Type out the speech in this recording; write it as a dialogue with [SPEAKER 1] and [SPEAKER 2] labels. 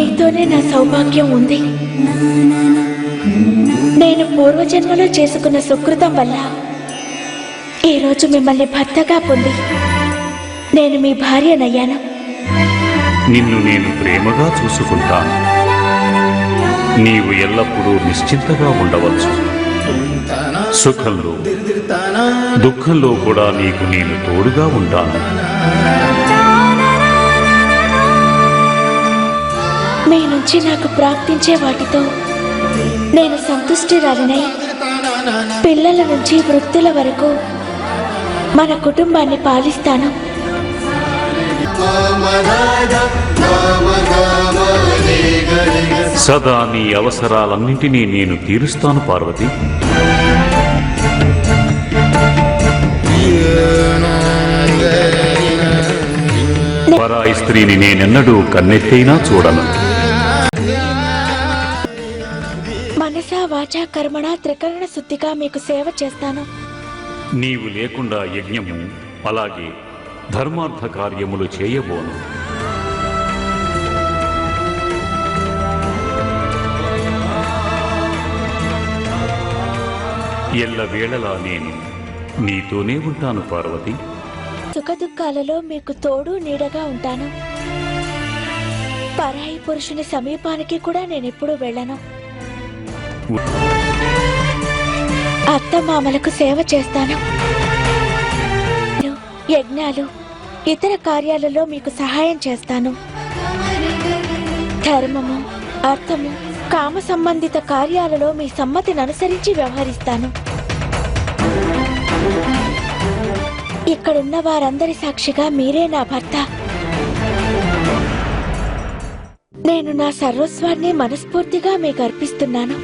[SPEAKER 1] మీతోనే నా సౌభాగ్యం ఉంది. నేను పూర్వజన్మలో చేసుకున్న సుకృతం వల్ల ఈరోజు మిమ్మల్ని భర్తగా పొంది నేను మీ భార్యనయ్యాను.
[SPEAKER 2] నిన్ను నేను ప్రేమగా చూసుకుంటాను. నీవు ఎల్లప్పుడూ నిశ్చింతగా ఉండవచ్చు. సుఖంలో దుఃఖంలో కూడా నీకు నేను తోడుగా ఉంటాను.
[SPEAKER 1] మీ నుంచి నాకు ప్రాప్తించే వాటితో నేను సంతుష్టిరాలినై పిల్లల నుంచి వృద్ధుల వరకు మన కుటుంబాన్ని పాలిస్తాను.
[SPEAKER 2] సదా నీ అవసరాలన్నింటినీ నేను తీరుస్తాను పార్వతి. పరాయి స్త్రీని నేనెన్నడూ కన్నెత్తైనా చూడను.
[SPEAKER 1] మనసా వాచా కర్మణ త్రికరణ శుద్ధిగా మీకు సేవ చేస్తాను.
[SPEAKER 2] నీవు లేకుండా యజ్ఞము అలాగే ధర్మార్థ కార్యములు చేయబోను. ఎల్లవేళలా నేను నీతోనే ఉంటాను పార్వతి.
[SPEAKER 1] సుఖదుఖాలలో మీకు తోడు నీడగా ఉంటాను. పరాయి పురుషుని సమీపానికి కూడా నేనెప్పుడు వెళ్ళను. అత్తమామలకు సేవ చేస్తాను. యజ్ఞాలు ఇతర కార్యాలలో మీకు సహాయం చేస్తాను. ధర్మము అర్థము కామ సంబంధిత కార్యాలలో మీ సమ్మతిని అనుసరించి వ్యవహరిస్తాను. ఇక్కడున్న వారందరి సాక్షిగా మీరే నా భర్త. నేను నా సర్వస్వాన్ని మనస్ఫూర్తిగా మీకు అర్పిస్తున్నాను.